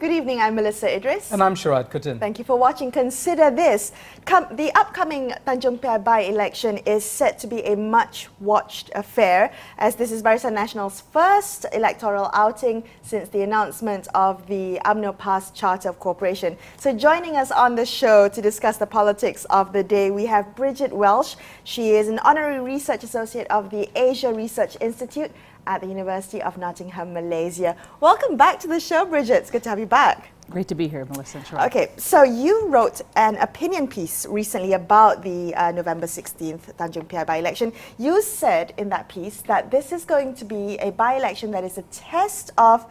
Good evening, I'm Melisa Idris. And I'm Sharaad Kutin. Thank you for watching. Consider this. The upcoming Tanjung Piai by-election is set to be a much-watched affair, as this is Barisan Nasional's first electoral outing since the announcement of the UMNO Pass Charter of Cooperation. So joining us on the show to discuss the politics of the day, we have Bridget Welsh. She is an Honorary Research Associate of the Asia Research Institute at the University of Nottingham, Malaysia. Welcome back to the show, Bridget. It's good to have you back. Great to be here, Melisa and Sharaad. Okay, so you wrote an opinion piece recently about the November 16th Tanjung Piai by-election. You said in that piece that this is going to be a by-election that is a test of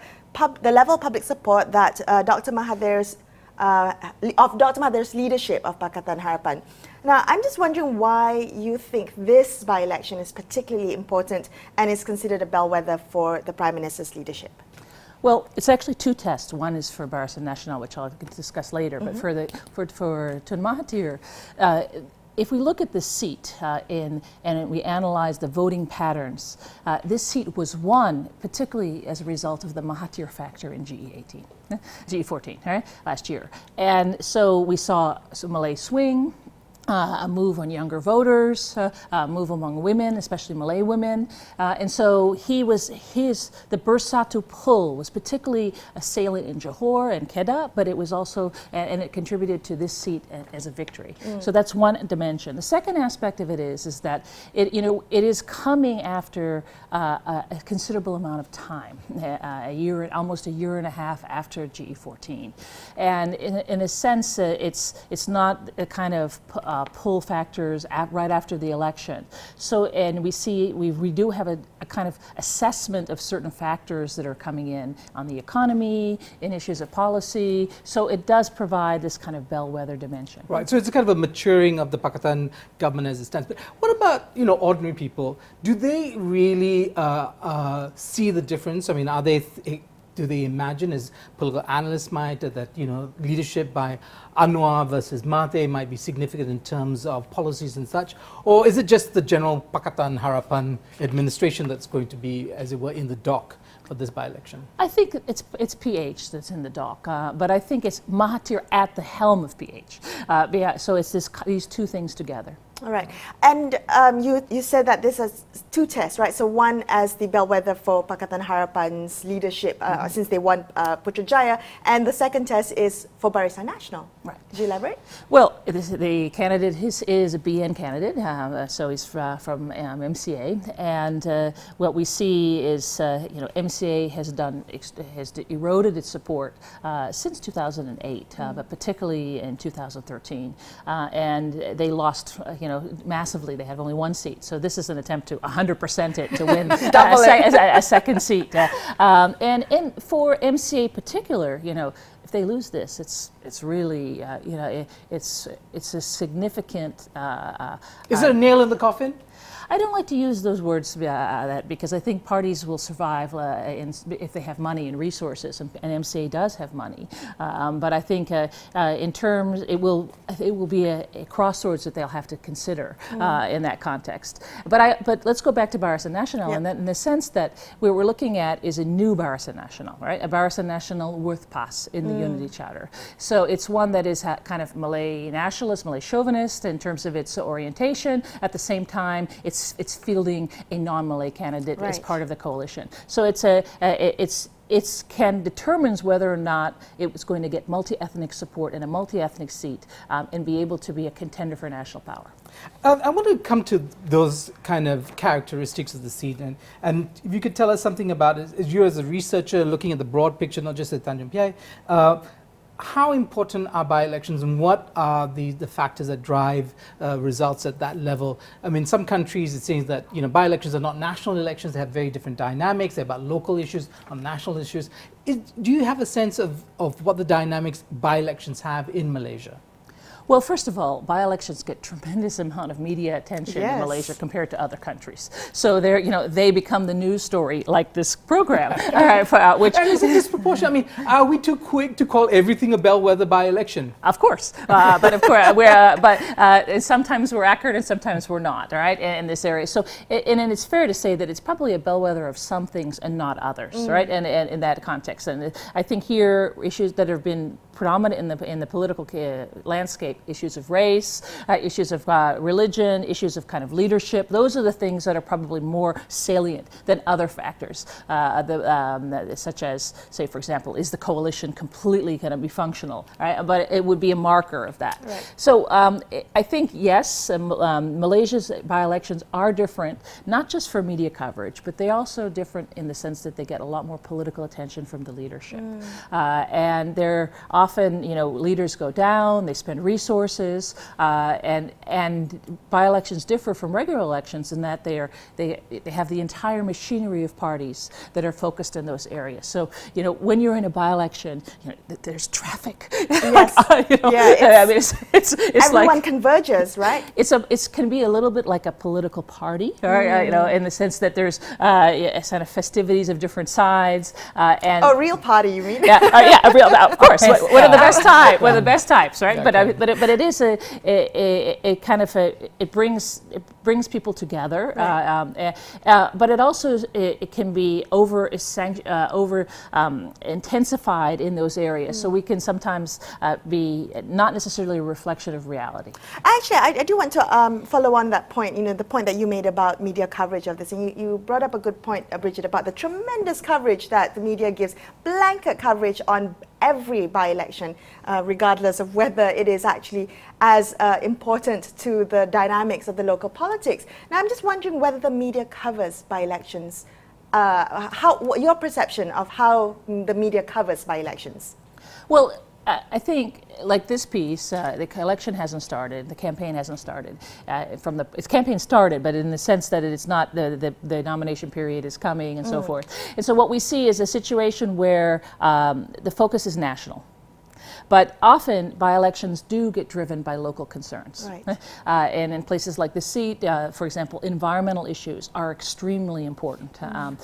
the level of public support that Dr. Mahathir's leadership of Pakatan Harapan. Now, I'm just wondering why you think this by-election is particularly important and is considered a bellwether for the Prime Minister's leadership. Well, it's actually two tests. One is for Barisan Nasional, which I'll discuss later, but for Tun Mahathir, if we look at the seat and we analyze the voting patterns, this seat was won particularly as a result of the Mahathir factor in GE14, right, last year. And so we saw some Malay swing, a move on younger voters, a move among women, especially Malay women. And so the Bersatu pull was particularly salient in Johor and Kedah, but it was also, and it contributed to this seat as a victory. So that's one dimension. The second aspect of it is that it is coming after a considerable amount of time, almost a year and a half after GE14. And in a sense, it's not a kind of pull factors right after the election. So, and we do have a kind of assessment of certain factors that are coming in on the economy, in issues of policy. So it does provide this kind of bellwether dimension. Right, so it's a kind of a maturing of the Pakatan government as it stands. But what about, ordinary people? Do they really see the difference? I mean, do they imagine, as political analysts might, that leadership by Anwar versus Mahathir might be significant in terms of policies and such, or is it just the general Pakatan Harapan administration that's going to be, as it were, in the dock for this by-election? I think it's PH that's in the dock, but I think it's Mahathir at the helm of PH. So it's these two things together. All right. And you said that this has two tests, right? So one as the bellwether for Pakatan Harapan's leadership since they won Putrajaya, and the second test is for Barisan Nasional. Right. Could you elaborate? Well, the candidate is a BN candidate, so he's from MCA, and what we see is MCA has eroded its support since 2008, but particularly in 2013, and they lost massively. They had only one seat, so this is an attempt to 100% it to win a second seat. And for MCA particular, if they lose this, it's really it's a significant. Is it a nail in the coffin? I don't like to use those words because I think parties will survive if they have money and resources, and MCA does have money. But I think in terms, it will be a crossroads that they'll have to consider in that context. But let's go back to Barisan Nasional, and that in the sense that what we're looking at is a new Barisan Nasional, right? A Barisan Nasional worth pass in the Unity Charter. So it's one that is kind of Malay nationalist, Malay chauvinist in terms of its orientation. At the same time, it's fielding a non-Malay candidate as part of the coalition. So it determines whether or not it was going to get multi-ethnic support in a multi-ethnic seat and be able to be a contender for national power. I want to come to those kind of characteristics of the seat, and if you could tell us something about it, as you as a researcher looking at the broad picture, not just at Tanjung Piai, how important are by-elections, and what are the factors that drive results at that level? I mean, some countries it seems that by-elections are not national elections; they have very different dynamics. They're about local issues, on national issues. Do you have a sense of what the dynamics by-elections have in Malaysia? Well, first of all, by-elections get tremendous amount of media attention in Yes. Malaysia compared to other countries. So they're, they become the news story, like this program, which And is it disproportionate? I mean, are we too quick to call everything a bellwether by-election? Of course, but of course, but sometimes we're accurate and sometimes we're not. All right, in this area. So, and it's fair to say that it's probably a bellwether of some things and not others, right? And in that context, and I think here issues that have been predominant in the political landscape, issues of race, issues of religion, issues of kind of leadership. Those are the things that are probably more salient than other factors, such as, say, for example, is the coalition completely going to be functional? Right? But it would be a marker of that. Right. So I think, yes, Malaysia's by-elections are different, not just for media coverage, but they also different in the sense that they get a lot more political attention from the leadership. And they're often, leaders go down, they spend resources, and by-elections differ from regular elections in that they have the entire machinery of parties that are focused in those areas. So, when you're in a by-election, there's traffic. Yes. It's everyone like converges, right? It can be a little bit like a political party, in the sense that there's kind of festivities of different sides. And Real party, you mean? a real, of course. One of the best types, one of the best types, right? But it is a kind of it brings people together. Right. But it also it can be over intensified in those areas. So we can sometimes be not necessarily a reflection of reality. Actually, I do want to follow on that point, the point that you made about media coverage of this. And you brought up a good point, Bridget, about the tremendous coverage that the media gives, blanket coverage on every by-election, regardless of whether it is actually as important to the dynamics of the local politics. Now, I'm just wondering whether the media covers by-elections, your perception of how the media covers by-elections. Well, I think, like this piece, the election hasn't started, the campaign hasn't started. Its campaign started, but in the sense that it's not, the nomination period is coming and so forth. And so what we see is a situation where the focus is national. But often by-elections do get driven by local concerns. Right. And in places like the seat, for example, environmental issues are extremely important. And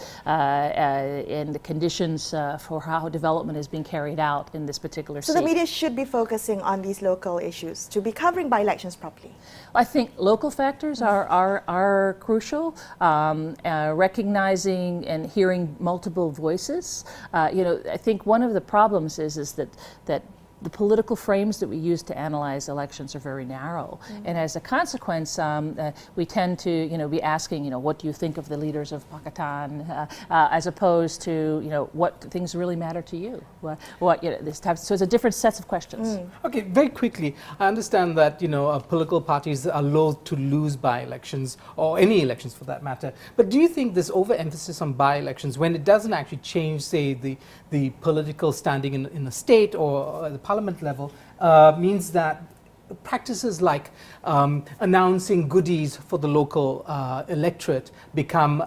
the conditions for how development is being carried out in this particular seat. So the media should be focusing on these local issues to be covering by-elections properly. I think local factors are crucial. Recognizing and hearing multiple voices. I think one of the problems is that the political frames that we use to analyze elections are very narrow, and as a consequence, we tend to, be asking, what do you think of the leaders of Pakatan, as opposed to, what things really matter to you. This type. So it's a different sets of questions. Okay, very quickly, I understand that political parties are loath to lose by-elections or any elections for that matter. But do you think this overemphasis on by-elections, when it doesn't actually change, say, the political standing in the state or the parliament level, means that practices like announcing goodies for the local electorate become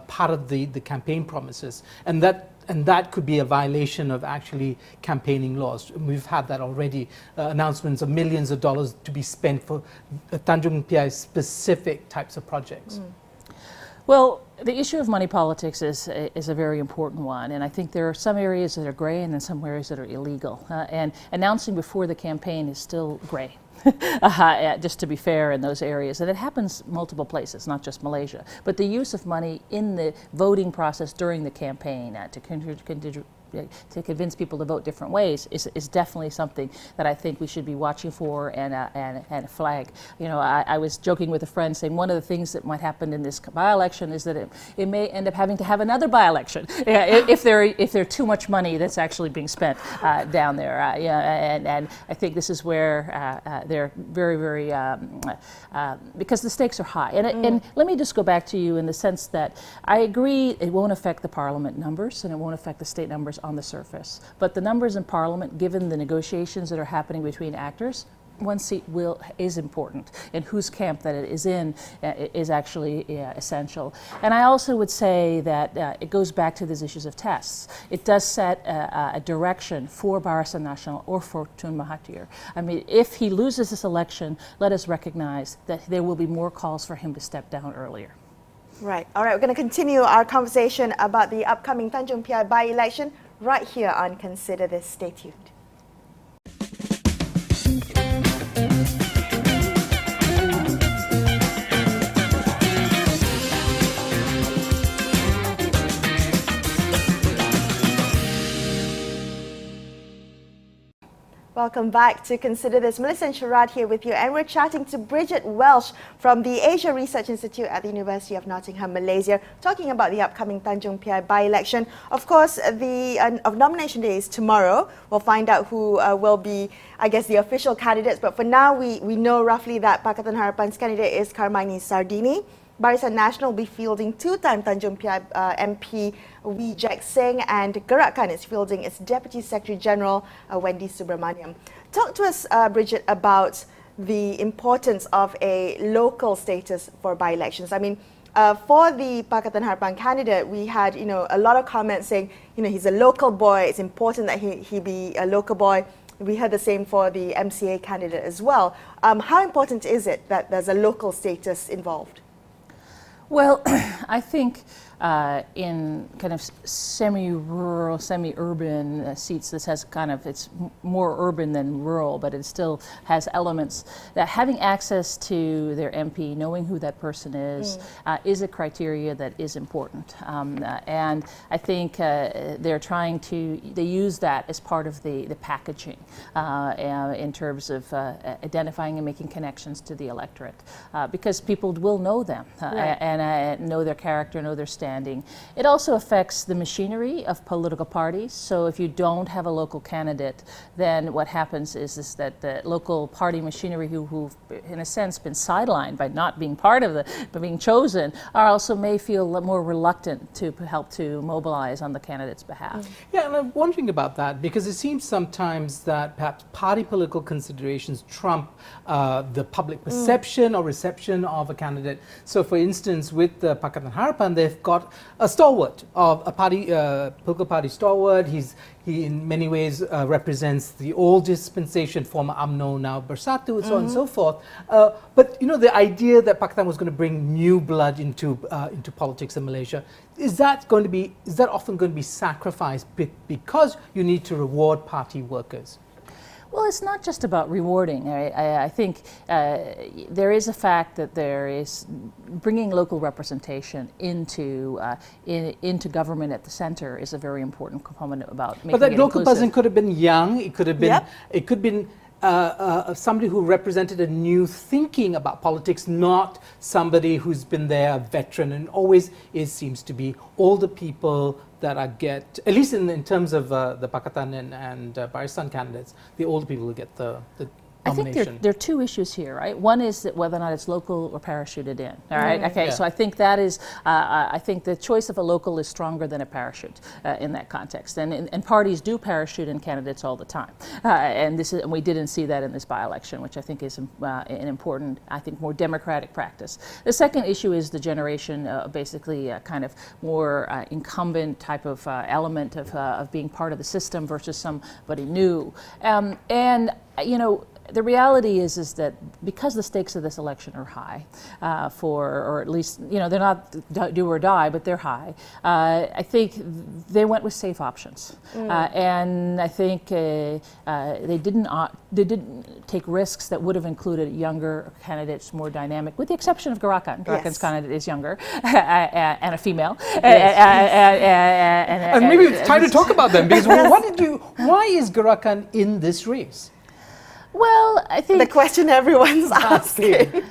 part of the campaign promises, and that could be a violation of actually campaigning laws. We've had that already, announcements of millions of dollars to be spent for Tanjung Piai specific types of projects. Well, the issue of money politics is a very important one, and I think there are some areas that are gray and then some areas that are illegal. And announcing before the campaign is still gray, just to be fair in those areas. And it happens multiple places, not just Malaysia. But the use of money in the voting process during the campaign to convince people to vote different ways is definitely something that I think we should be watching for and flag. I was joking with a friend saying one of the things that might happen in this by-election is that it may end up having to have another by-election if there's too much money that's actually being spent down there. And I think this is where they're very, very because the stakes are high. And let me just go back to you in the sense that I agree it won't affect the parliament numbers and it won't affect the state numbers on the surface. But the numbers in Parliament, given the negotiations that are happening between actors, one seat is important, and whose camp that it is in is actually essential. And I also would say that it goes back to these issues of tests. It does set a direction for Barisan Nasional or for Tun Mahathir. I mean, if he loses this election, let us recognize that there will be more calls for him to step down earlier. Right. All right, we're going to continue our conversation about the upcoming Tanjung Piai by-election right here on Consider This. Stay tuned. Welcome back to Consider This. Melisa and Sharaad here with you, and we're chatting to Bridget Welsh from the Asia Research Institute at the University of Nottingham, Malaysia, talking about the upcoming Tanjung Piai by-election. Of course, the nomination day is tomorrow. We'll find out who will be, I guess, the official candidates. But for now, we know roughly that Pakatan Harapan's candidate is Karmaini Sardini. Barisan Nasional will be fielding two-time Tanjung Piai MP Wee Jack Singh, and Gerakan is fielding its Deputy Secretary General Wendy Subramaniam. Talk to us, Bridget, about the importance of a local status for by-elections. I mean, for the Pakatan Harapan candidate, we had a lot of comments saying he's a local boy. It's important that he be a local boy. We heard the same for the MCA candidate as well. How important is it that there's a local status involved? Well, I think in kind of semi-rural, semi-urban seats, this has it's more urban than rural, but it still has elements that having access to their MP, knowing who that person is a criteria that is important. And I think they use that as part of the packaging in terms of identifying and making connections to the electorate, because people will know them and know their character, know their standing. It also affects the machinery of political parties. So if you don't have a local candidate, then what happens is that the local party machinery who've in a sense been sidelined by not being part of by being chosen, also may feel more reluctant to help to mobilize on the candidate's behalf. Yeah, and I'm wondering about that, because it seems sometimes that perhaps party political considerations trump the public perception or reception of a candidate. So for instance, with the Pakatan Harapan, they've got a stalwart of a party, political party stalwart. He in many ways represents the old dispensation, former UMNO, now Bersatu, and so on and so forth. But the idea that Pakatan was going to bring new blood into politics in Malaysia, is that often going to be sacrificed because you need to reward party workers? Well, it's not just about rewarding. I think there is a fact that there is bringing local representation into government at the center is a very important component about making it inclusive. But that local person could have been young. It could have been. Yep. It could have been somebody who represented a new thinking about politics, not somebody who's been there, a veteran, and always seems to be older people that at least in terms of the Pakatan and Barisan candidates, the older people who get the nomination. I think there are two issues here, right? One is that whether or not it's local or parachuted in, all right? Okay, so I think that is, I think the choice of a local is stronger than a parachute in that context. And parties do parachute in candidates all the time. And we didn't see that in this by-election, which I think is an important, I think, more democratic practice. The second issue is the generation, basically kind of more incumbent type of element of being part of the system versus somebody new. The reality is that because the stakes of this election are high, or at least, they're not do or die, but they're high, I think they went with safe options. And I think they didn't take risks that would have included younger candidates, more dynamic, with the exception of Gerakan. Gerakan's candidate is younger and a female. And maybe it's time to talk about them, because why is Gerakan in this race? Well, I think the question everyone's asking.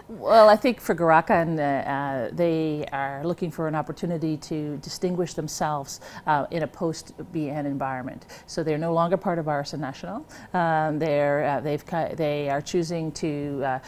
Well, I think for Gerakan, they are looking for an opportunity to distinguish themselves in a post-BN environment. So they're no longer part of Barisan Nasional. They are choosing to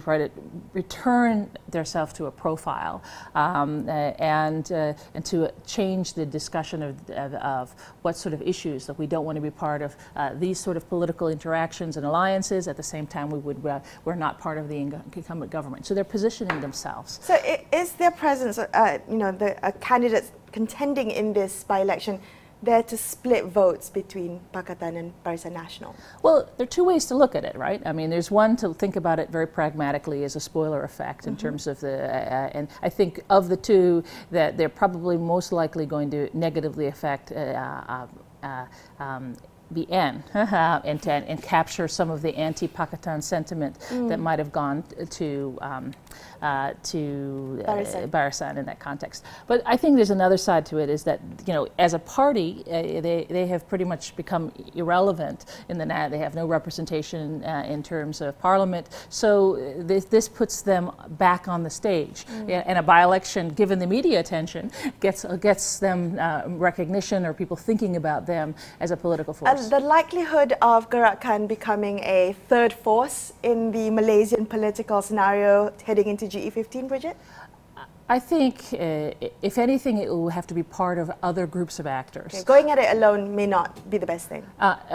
try to return themselves to a profile and to change the discussion of what sort of issues that we don't want to be part of these sort of political interactions and alliances. At the same time, we're not part of the incumbent government. So they're positioning themselves. So is their presence, the candidates contending in this by-election, there to split votes between Pakatan and Barisan Nasional? Well, there are two ways to look at it, right? I mean, there's one to think about it very pragmatically as a spoiler effect in terms of and I think of the two that they're probably most likely going to negatively affect BN and capture some of the anti-Pakatan sentiment that might have gone to Barisan in that context. But I think there's another side to it, is that, as a party, they have pretty much become irrelevant in the they have no representation in terms of parliament. So this puts them back on the stage. And a by-election, given the media attention, gets them recognition, or people thinking about them as a political force. The likelihood of Gerakan becoming a third force in the Malaysian political scenario heading into GE15, Bridget? I think, if anything, it will have to be part of other groups of actors. Okay, going at it alone may not be the best thing.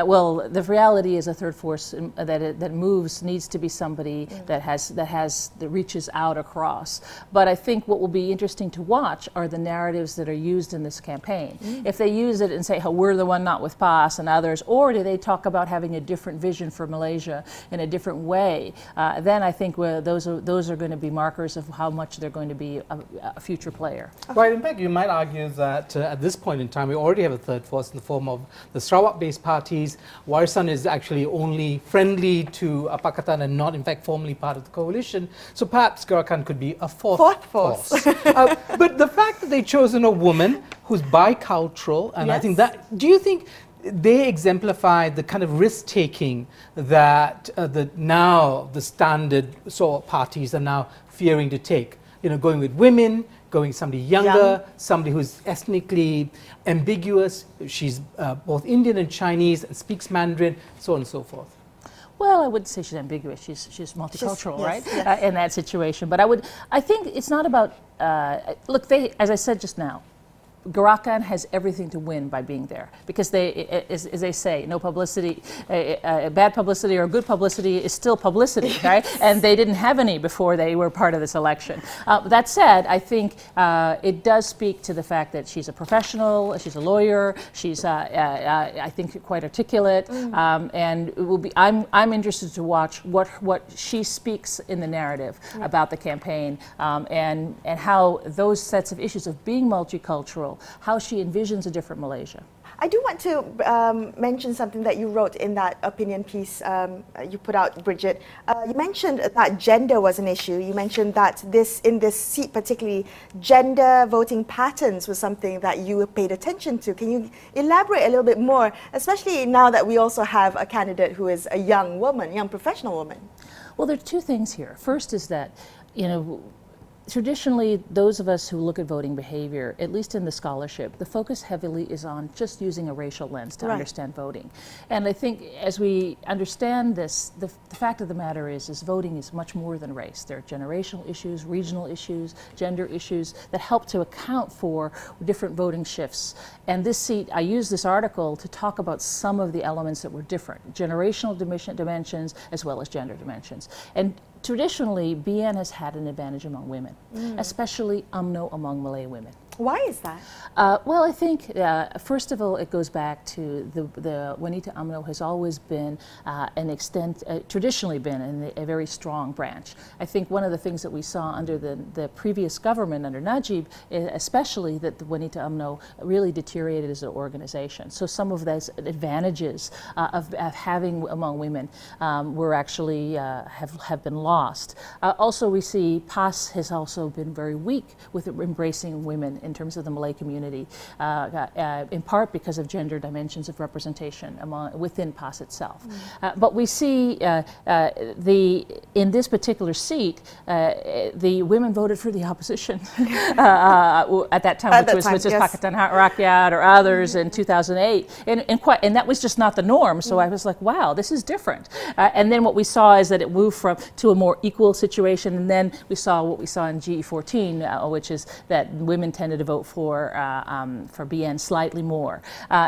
Well, the reality is a third force that moves needs to be somebody that reaches out across. But I think what will be interesting to watch are the narratives that are used in this campaign. If they use it and say, "Oh, we're the one not with PAS and others," or do they talk about having a different vision for Malaysia in a different way? Then I think those are going to be markers of how much they're going to be a future player. Right, in fact, you might argue that at this point in time, we already have a third force in the form of the Sarawak-based parties. Warisan is actually only friendly to Pakatan and not, in fact, formally part of the coalition. So perhaps Gerakan could be a fourth force. But the fact that they've chosen a woman who's bicultural, and I think that, do you think they exemplify the kind of risk-taking that the standard sort of parties are now fearing to take? Going with women, going somebody younger, somebody who's ethnically ambiguous. She's both Indian and Chinese and speaks Mandarin, so on and so forth. Well, I wouldn't say she's ambiguous. She's multicultural, right? Yes. In that situation. But I think it's not about. Look, as I said just now, Gerakan has everything to win by being there, because as they say, no publicity, bad publicity or good publicity is still publicity, right? And they didn't have any before they were part of this election. That said, I think it does speak to the fact that she's a professional, she's a lawyer, she's, I think, quite articulate, and it will be. I'm interested to watch what she speaks in the narrative about the campaign, and how those sets of issues of being multicultural, how she envisions a different Malaysia. I do want to mention something that you wrote in that opinion piece you put out, Bridget. You mentioned that gender was an issue. You mentioned that in this seat particularly, gender voting patterns was something that you paid attention to. Can you elaborate a little bit more, especially now that we also have a candidate who is a young professional woman? Well, there are two things here. First is that, traditionally, those of us who look at voting behavior, at least in the scholarship, the focus heavily is on just using a racial lens to understand voting. And I think as we understand this, the fact of the matter is voting is much more than race. There are generational issues, regional issues, gender issues that help to account for different voting shifts. And this seat, I use this article to talk about some of the elements that were different, generational dimensions as well as gender dimensions. And traditionally, BN has had an advantage among women, especially UMNO among Malay women. Why is that? Well, I think, first of all, it goes back to the Wanita UMNO has always been traditionally been a very strong branch. I think one of the things that we saw under the previous government, under Najib, especially, that the Wanita UMNO really deteriorated as an organization. So some of those advantages of having among women were actually have been lost. Also, we see PAS has also been very weak with embracing women in terms of the Malay community, in part because of gender dimensions of representation within PAS itself. But we see in this particular seat, the women voted for the opposition at that time, which was Pakatan Rakyat or others in 2008, and that was just not the norm. So I was like, wow, this is different. And then what we saw is that it moved to a more equal situation, and then we saw what we saw in GE14, which is that women tended to vote for BN slightly more.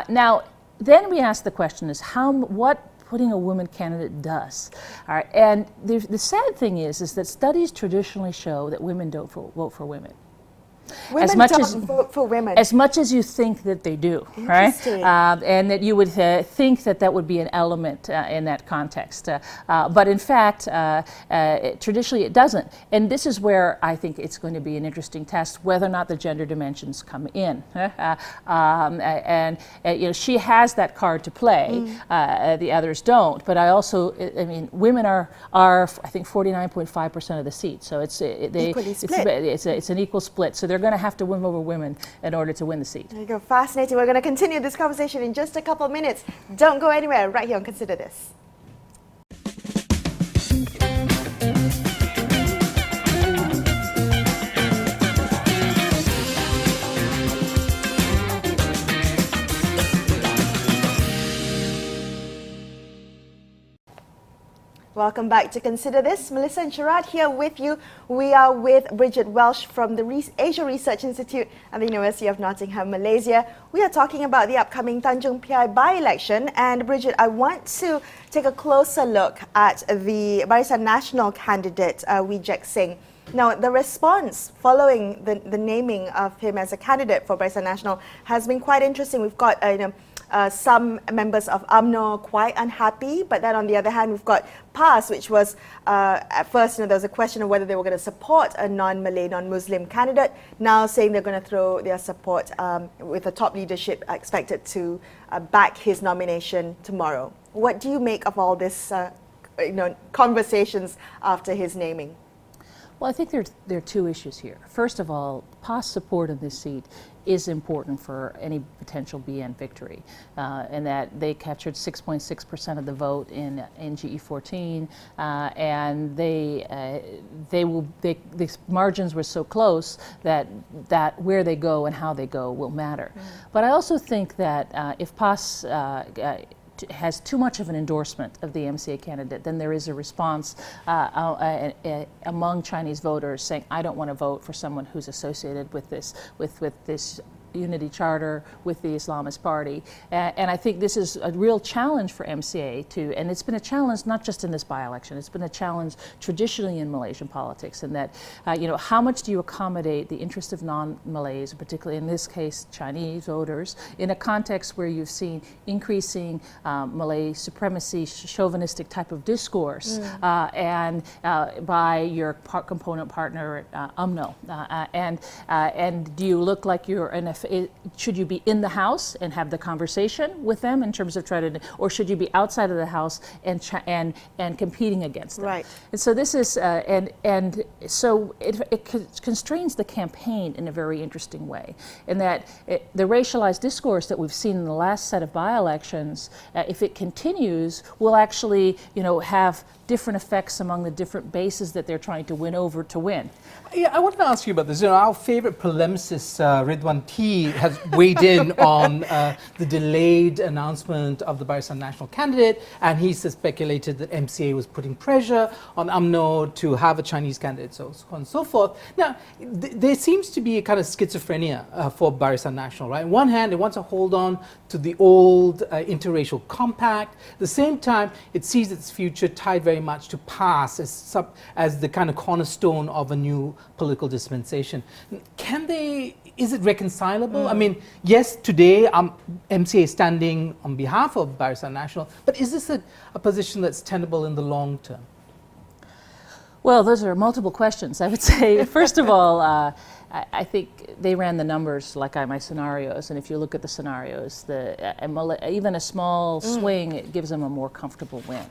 Now, then we asked the question is what putting a woman candidate does. All right, and the sad thing is that studies traditionally show that women don't vote for women. Women don't vote for women. As much as you think that they do, right? And that you would think that would be an element in that context. But in fact, traditionally it doesn't. And this is where I think it's going to be an interesting test, whether or not the gender dimensions come in. And you know, she has that card to play. The others don't. But I mean, women are I think 49.5% of the seats. So it's an equal split. So they're going to have to win over women in order to win the seat. There you go. Fascinating. We're going to continue this conversation in just a couple of minutes. Don't go anywhere. Right here on Consider This. Welcome back to Consider This. Melisa and Sharaad here with you. We are with Bridget Welsh from the Asia Research Institute at the University of Nottingham, Malaysia. We are talking about the upcoming Tanjung Piai by-election. And Bridget, I want to take a closer look at the Barisan Nasional candidate, Wee Jack Singh. Now, the response following the naming of him as a candidate for Barisan Nasional has been quite interesting. We've got some members of UMNO quite unhappy, but then on the other hand, we've got PAS, which was at first, there was a question of whether they were going to support a non-Malay, non-Muslim candidate. Now saying they're going to throw their support with the top leadership expected to back his nomination tomorrow. What do you make of all this, conversations after his naming? Well, I think there are two issues here. First of all, PAS support in this seat is important for any potential BN victory, and that they captured 6.6% of the vote in GE14, and the margins were so close that where they go and how they go will matter. But I also think that if PAS has too much of an endorsement of the MCA candidate, then there is a response among Chinese voters saying, I don't want to vote for someone who's associated with this unity charter with the Islamist Party. And I think this is a real challenge for MCA and it's been a challenge not just in this by-election, it's been a challenge traditionally in Malaysian politics, and that, how much do you accommodate the interest of non-Malays, particularly in this case Chinese voters, in a context where you've seen increasing Malay supremacy, chauvinistic type of discourse, and by your component partner UMNO. And do you look like you're should you be in the House and have the conversation with them in terms of or should you be outside of the House and competing against them? Right. And so this is so it constrains the campaign in a very interesting way, in that the racialized discourse that we've seen in the last set of by-elections, if it continues, will actually have different effects among the different bases that they're trying to win over to win. Yeah, I wanted to ask you about this. Our favorite polemicist, Ridwan T, has weighed in on the delayed announcement of the Barisan Nasional candidate, and he speculated that MCA was putting pressure on UMNO to have a Chinese candidate, so on and so forth. Now, there seems to be a kind of schizophrenia for Barisan Nasional, right? On one hand, it wants to hold on to the old interracial compact. At the same time, it sees its future tied very much to PAS as the kind of cornerstone of a new political dispensation. Is it reconcilable? I mean, yes, today MCA is standing on behalf of Barisan Nasional, but is this a position that's tenable in the long term? Well, those are multiple questions. I would say, first of all, I think they ran the numbers like my scenarios, and if you look at the scenarios, even a small swing, it gives them a more comfortable win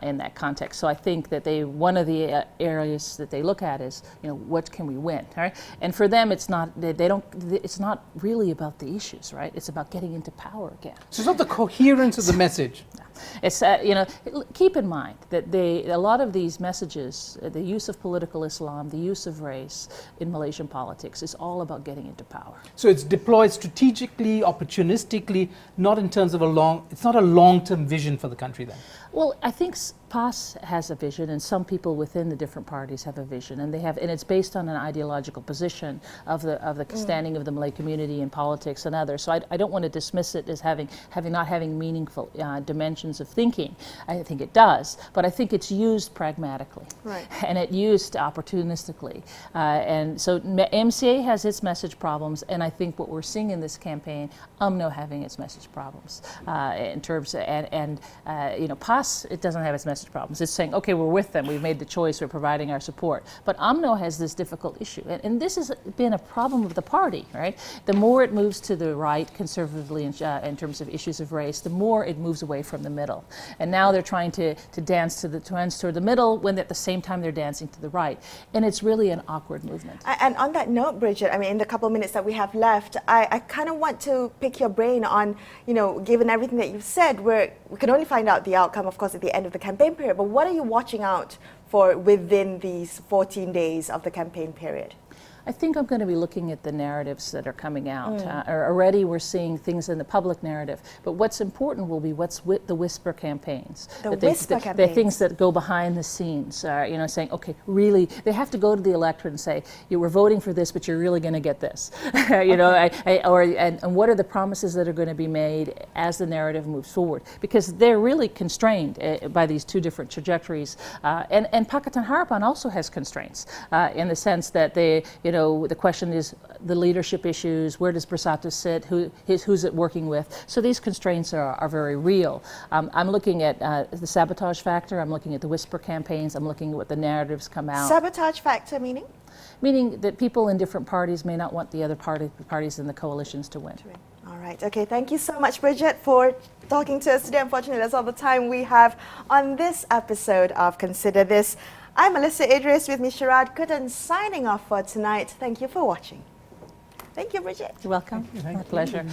in that context. So I think that one of the areas that they look at is, what can we win, right? And for them, it's not it's not really about the issues, right? It's about getting into power again. So it's not the coherence of the message. It's keep in mind that a lot of these messages, the use of political Islam, the use of race in Malaysian politics, is all about getting into power. So it's deployed strategically, opportunistically, not in terms of it's not a long-term vision for the country then. Well, I think PAS has a vision, and some people within the different parties have a vision, and it's based on an ideological position of the standing of the Malay community in politics and others. So I don't want to dismiss it as not having meaningful dimensions of thinking. I think it does, but I think it's used pragmatically, right, and it's used opportunistically. And so MCA has its message problems, and I think what we're seeing in this campaign, UMNO having its message problems in terms of, PAS, it doesn't have its message problems. It's saying, okay, we're with them, we've made the choice, we're providing our support. But UMNO has this difficult issue, and this has been a problem of the party, right? The more it moves to the right, conservatively in terms of issues of race, the more it moves away from the middle. And now they're trying to dance toward the middle when at the same time they're dancing to the right. And it's really an awkward movement. And on that note, Bridget, I mean, in the couple of minutes that we have left, I kind of want to pick your brain on, given everything that you've said, we can only find out the outcome, of course, at the end of the campaign period, but what are you watching out for within these 14 days of the campaign period? I think I'm going to be looking at the narratives that are coming out. Already we're seeing things in the public narrative, but what's important will be what's with the whisper campaigns. The things that go behind the scenes, saying, okay, really, they have to go to the electorate and say, you were voting for this, but you're really going to get this. And what are the promises that are going to be made as the narrative moves forward? Because they're really constrained by these two different trajectories. And Pakatan Harapan also has constraints in the sense that the question is the leadership issues, where does Bersatu sit, who's it working with? So these constraints are very real. I'm looking at the sabotage factor, I'm looking at the whisper campaigns, I'm looking at what the narratives come out. Sabotage factor meaning? Meaning that people in different parties may not want the other parties in the coalitions to win. All right, okay, thank you so much, Bridget, for talking to us today. Unfortunately, that's all the time we have on this episode of Consider This. I'm Melisa Idris with Ms. Sharaad Kutan signing off for tonight. Thank you for watching. Thank you, Bridget. You're welcome. My pleasure.